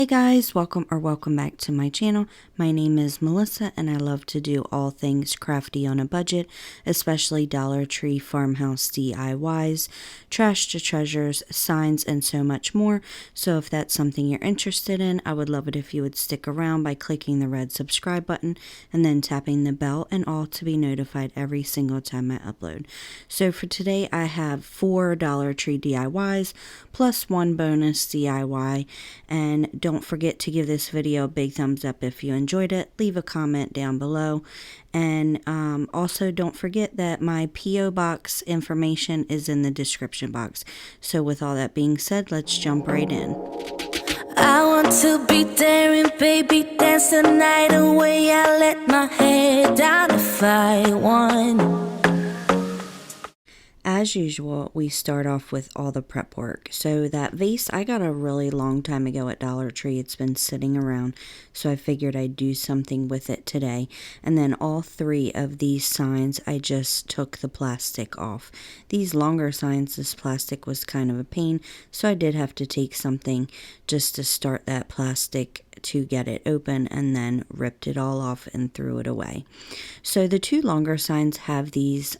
Hey guys, welcome back to my channel. My name is Melissa and I love to do all things crafty on a budget, especially Dollar Tree farmhouse DIYs, trash to treasures, signs, and so much more. So if that's something you're interested in, I would love it if you would stick around by clicking the red subscribe button and then tapping the bell and all to be notified every single time I upload. So for today I have 4 Dollar Tree DIYs plus 1 bonus DIY, and don't forget to give this video a big thumbs up if you enjoyed it. Leave a comment down below. And also don't forget that my P.O. box information is in the description box. So with all that being said, let's jump right in. I want to be daring, baby, dance the night away. I let my head down if I want. As usual, we start off with all the prep work. So that vase I got a really long time ago at Dollar Tree. It's been sitting around, so I figured I'd do something with it today. And then all 3 of these signs, I just took the plastic off. These longer signs, this plastic was kind of a pain, so I did have to take something just to start that plastic to get it open, and then ripped it all off and threw it away. So the 2 longer signs have these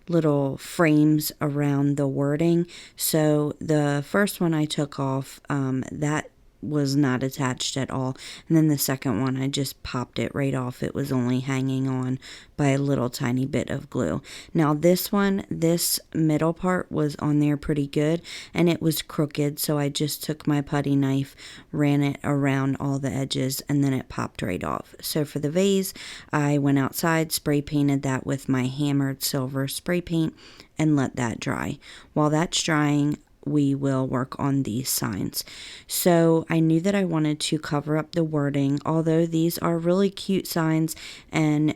little frames around the wording. So the first one I took off, that was not attached at all, and then the second one I just popped it right off. It was only hanging on by a little tiny bit of glue. Now this one, this middle part was on there pretty good, and it was crooked, so I just took my putty knife, ran it around all the edges, and then it popped right off. So for the vase, I went outside, spray painted that with my hammered silver spray paint, and let that dry. While that's drying, we will work on these signs. So I knew that I wanted to cover up the wording, although these are really cute signs, and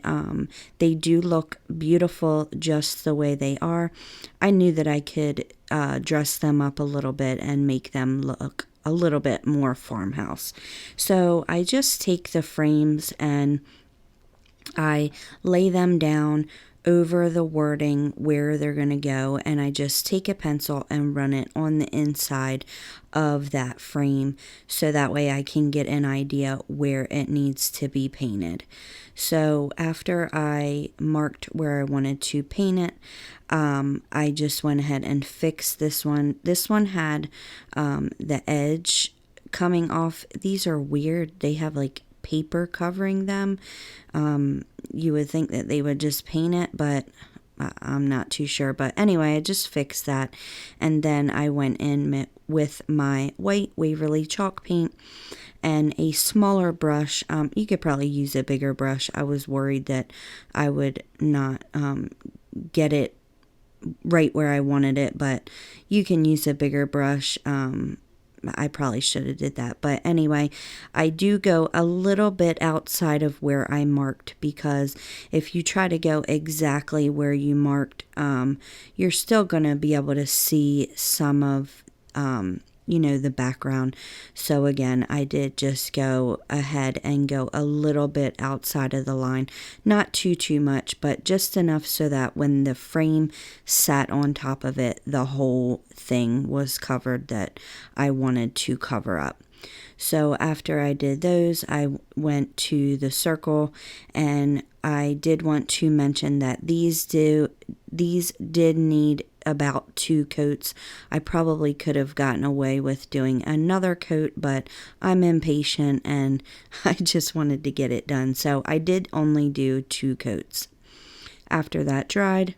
they do look beautiful just the way they are. I knew that I could dress them up a little bit and make them look a little bit more farmhouse. So I just take the frames and I lay them down over the wording where they're going to go, and I just take a pencil and run it on the inside of that frame, so that way I can get an idea where it needs to be painted. So after I marked where I wanted to paint it, I just went ahead and fixed this one. This one had the edge coming off. These are weird. They have like paper covering them. You would think that they would just paint it, but I'm not too sure. But anyway, I just fixed that, and then I went in with my white Waverly chalk paint and a smaller brush. You could probably use a bigger brush. I was worried that I would not get it right where I wanted it, but you can use a bigger brush. I probably should have did that. But anyway, I do go a little bit outside of where I marked, because if you try to go exactly where you marked, you're still going to be able to see some of, the background. So again, I did just go ahead and go a little bit outside of the line. Not too much, but just enough so that when the frame sat on top of it, the whole thing was covered that I wanted to cover up. So after I did those, I went to the circle, and I did want to mention that these did need about 2 coats. I probably could have gotten away with doing another coat, but I'm impatient and I just wanted to get it done. So I did only do 2 coats. After that dried,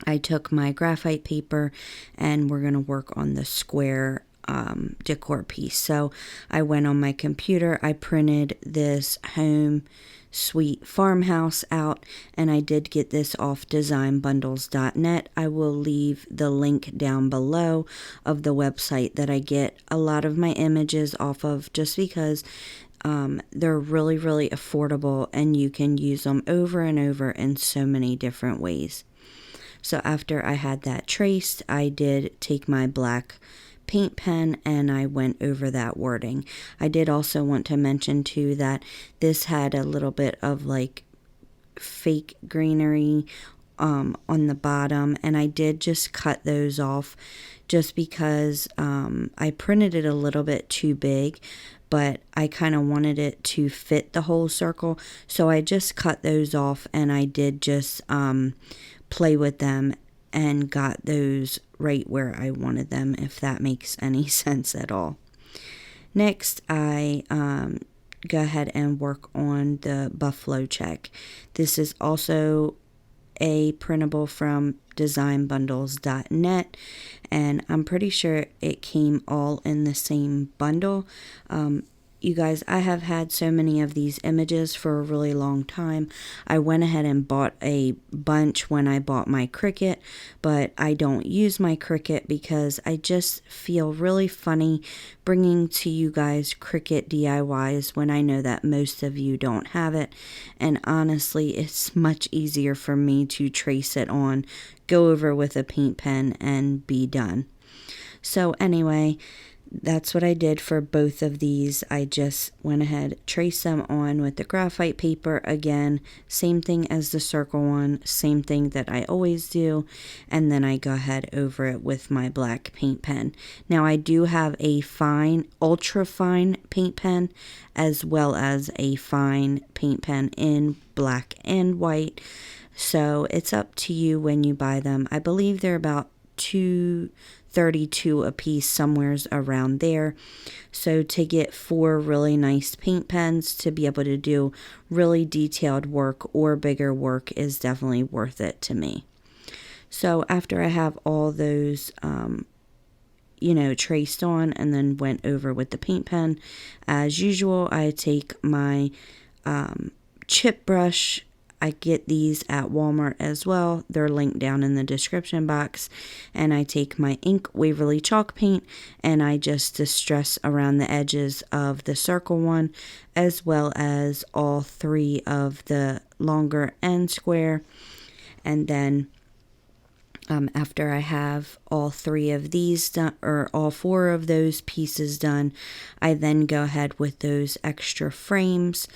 I took my graphite paper, and we're going to work on the square decor piece. So I went on my computer, I printed this home sweet farmhouse out, and I did get this off designbundles.net. I will leave the link down below of the website that I get a lot of my images off of, just because they're really affordable and you can use them over and over in so many different ways. So after I had that traced, I did take my black paint pen and I went over that wording. I did also want to mention too that this had a little bit of like fake greenery on the bottom, and I did just cut those off just because I printed it a little bit too big, but I kind of wanted it to fit the whole circle, so I just cut those off, and I did just play with them and got those right where I wanted them, if that makes any sense at all. Next, I go ahead and work on the buffalo check. This is also a printable from designbundles.net, and I'm pretty sure it came all in the same bundle. You guys, I have had so many of these images for a really long time. I went ahead and bought a bunch when I bought my Cricut, but I don't use my Cricut because I just feel really funny bringing to you guys Cricut DIYs when I know that most of you don't have it. And honestly, it's much easier for me to trace it on, go over with a paint pen, and be done. So anyway, that's what I did for both of these. I just went ahead, traced them on with the graphite paper. Again, same thing as the circle one, same thing that I always do. And then I go ahead over it with my black paint pen. Now I do have a fine, ultra fine paint pen, as well as a fine paint pen in black and white. So it's up to you when you buy them. I believe they're about $2.32 a piece, somewheres around there. So to get 4 really nice paint pens to be able to do really detailed work or bigger work is definitely worth it to me. So after I have all those traced on and then went over with the paint pen, as usual, I take my chip brush. I get these at Walmart as well. They're linked down in the description box. And I take my ink Waverly chalk paint and I just distress around the edges of the circle one, as well as all 3 of the longer and square. And then after I have all 3 of these done, or all 4 of those pieces done, I then go ahead with those extra frames,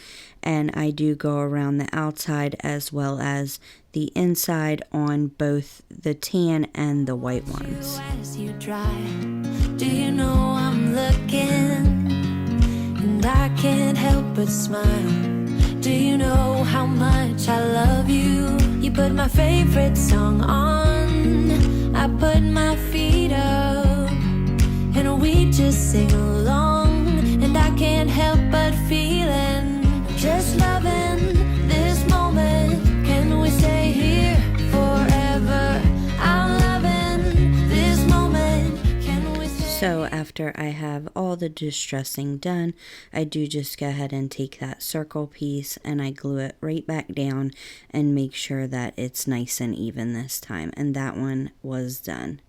and I do go around the outside as well as the inside on both the tan and the white ones. As you drive, do you know I'm looking, and I can't help but smile. Do you know how much I love you? You put my favorite song on, I put my feet up, and we just sing along, and I can't help but feeling, just loving this moment. Can we stay here forever? I'm loving this moment. Can we stay? So after I have all the distressing done, I do just go ahead and take that circle piece and I glue it right back down and make sure that it's nice and even this time. And that one was done.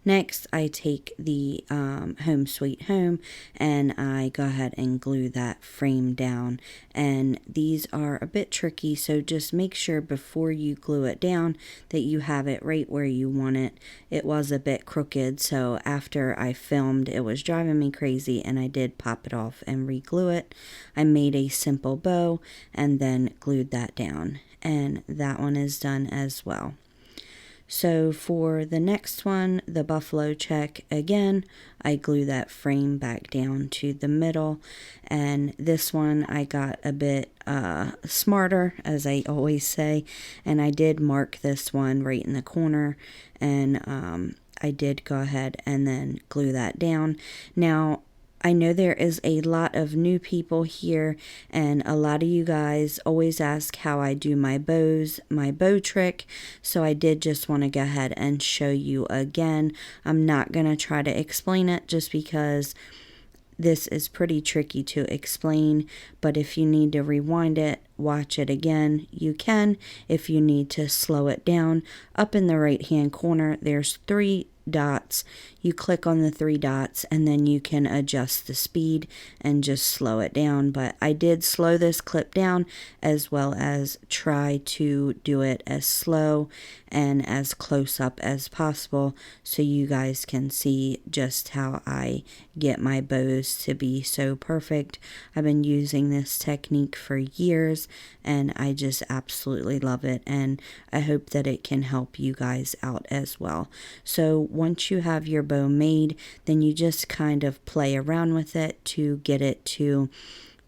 Next, I take the Home Sweet Home and I go ahead and glue that frame down. And these are a bit tricky, so just make sure before you glue it down that you have it right where you want it. It was a bit crooked, so after I filmed, it was driving me crazy and I did pop it off and re-glue it. I made a simple bow and then glued that down. And that one is done as well. So for the next one, the buffalo check, again, I glue that frame back down to the middle. And this one I got a bit smarter, as I always say. And I did mark this one right in the corner. And I did go ahead and then glue that down. Now, I know there is a lot of new people here, and a lot of you guys always ask how I do my bows, my bow trick, so I did just want to go ahead and show you again. I'm not going to try to explain it just because this is pretty tricky to explain, but if you need to rewind it, watch it again, you can. If you need to slow it down, up in the right hand corner, there's 3 dots. You click on the 3 dots and then you can adjust the speed and just slow it down. But I did slow this clip down as well as try to do it as slow and as close up as possible so you guys can see just how I get my bows to be so perfect. I've been using this technique for years and I just absolutely love it, and I hope that it can help you guys out as well. So once you have your bow made, then you just kind of play around with it to get it to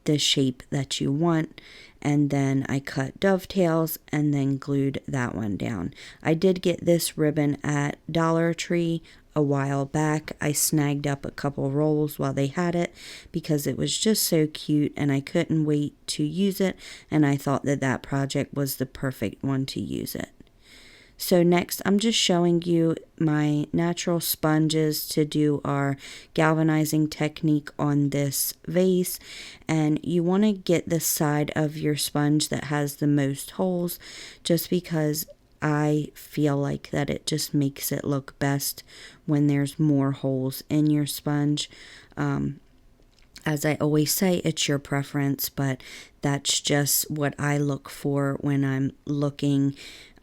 the shape that you want. And then I cut dovetails and then glued that one down. I did get this ribbon at Dollar Tree a while back. I snagged up a couple rolls while they had it because it was just so cute and I couldn't wait to use it, and I thought that that project was the perfect one to use it. So next, I'm just showing you my natural sponges to do our galvanizing technique on this vase. And you want to get the side of your sponge that has the most holes, just because I feel like that it just makes it look best when there's more holes in your sponge. As I always say, it's your preference, but that's just what I look for when I'm looking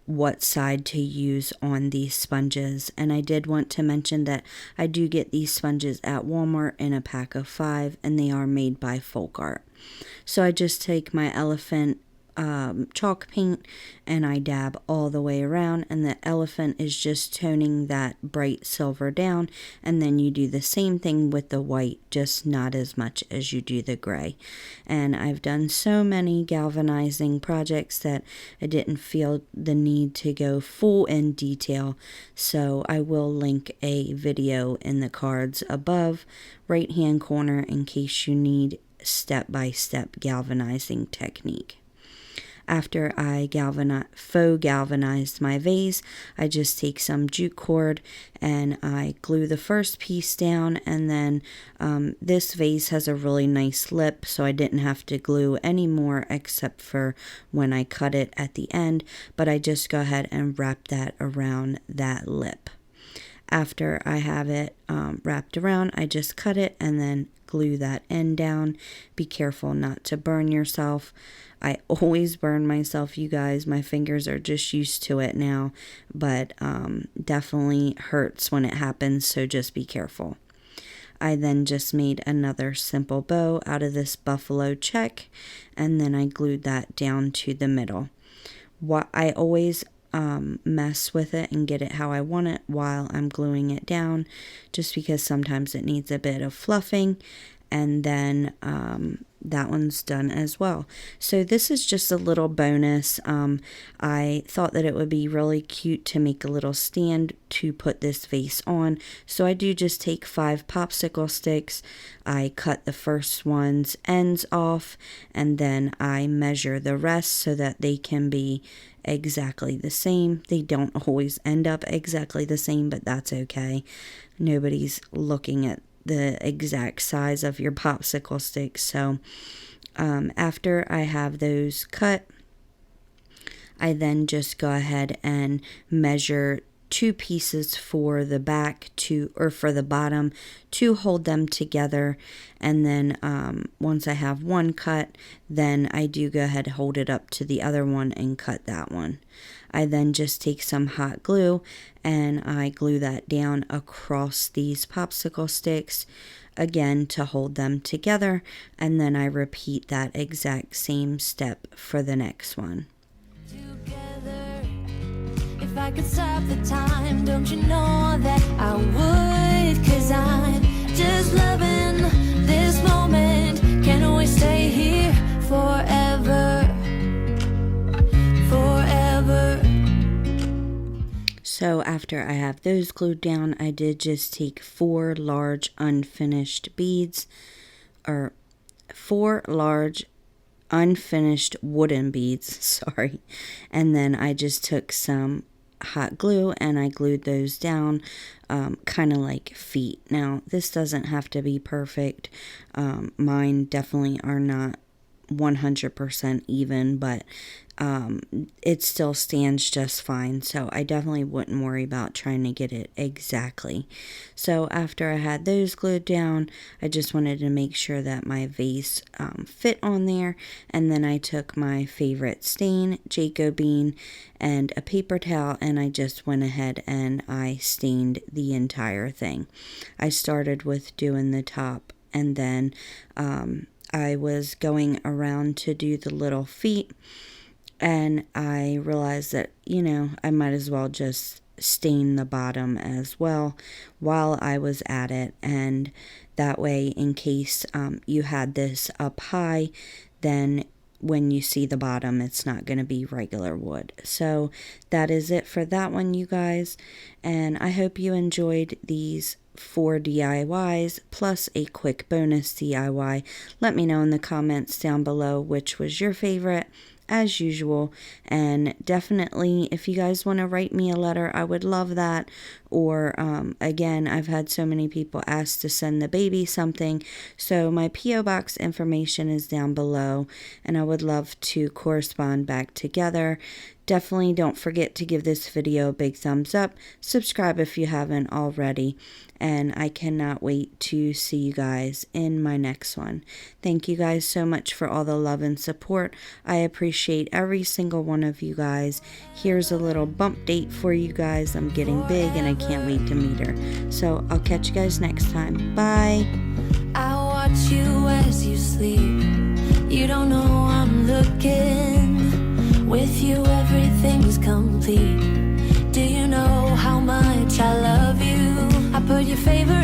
what side to use on these sponges. And I did want to mention that I do get these sponges at Walmart in a pack of 5, and they are made by Folk Art. So I just take my elephant chalk paint and I dab all the way around, and the elephant is just toning that bright silver down, and then you do the same thing with the white, just not as much as you do the gray. And I've done so many galvanizing projects that I didn't feel the need to go full in detail, so I will link a video in the cards above right hand corner in case you need step-by-step galvanizing technique. After I faux galvanized my vase, I just take some jute cord and I glue the first piece down, and then this vase has a really nice lip, so I didn't have to glue any more except for when I cut it at the end, but I just go ahead and wrap that around that lip. After I have it wrapped around, I just cut it and then glue that end down. Be careful not to burn yourself. I always burn myself, you guys. My fingers are just used to it now, but definitely hurts when it happens, so just be careful. I then just made another simple bow out of this buffalo check, and then I glued that down to the middle. What I always mess with it and get it how I want it while I'm gluing it down, just because sometimes it needs a bit of fluffing, and then that one's done as well. So this is just a little bonus. I thought that it would be really cute to make a little stand to put this vase on, so I do just take 5 popsicle sticks. I cut the first one's ends off, and then I measure the rest so that they can be exactly the same. They don't always end up exactly the same, but that's okay. Nobody's looking at the exact size of your popsicle sticks. So after I have those cut, I then just go ahead and measure 2 pieces for the back for the bottom to hold them together, and then once I have one cut, then I do go ahead and hold it up to the other one and cut that one. I then just take some hot glue and I glue that down across these popsicle sticks again to hold them together, and then I repeat that exact same step for the next one. Together, if I could stop the time, don't you know that I would? 'Cause I'm just loving this moment. Can we stay here forever? Forever. So after I have those glued down, I did just take 4 large unfinished beads, or 4 large unfinished wooden beads, sorry, and then I just took some hot glue and I glued those down kind of like feet. Now this doesn't have to be perfect. Mine definitely are not 100% even, but it still stands just fine, so I definitely wouldn't worry about trying to get it exactly. So after I had those glued down, I just wanted to make sure that my vase fit on there, and then I took my favorite stain, Jacobine, and a paper towel, and I just went ahead and I stained the entire thing. I started with doing the top, and then I was going around to do the little feet, and I realized that, you know, I might as well just stain the bottom as well while I was at it. And that way, in case you had this up high, then when you see the bottom, it's not going to be regular wood. So that is it for that one, you guys. And I hope you enjoyed these 4 DIYs plus a quick bonus DIY. Let me know in the comments down below which was your favorite, as usual. And definitely, if you guys want to write me a letter, I would love that. Or again, I've had so many people ask to send the baby something, so my P.O. box information is down below, and I would love to correspond back together. Definitely don't forget to give this video a big thumbs up, subscribe if you haven't already, and I cannot wait to see you guys in my next one. Thank you guys so much for all the love and support. I appreciate every single one of you guys. Here's a little bump date for you guys. I'm getting big and I can't wait to meet her. So I'll catch you guys next time. Bye. I watch you as you sleep. You don't know I'm looking. With you everything's complete. Do you know how much I love you? I put your favorite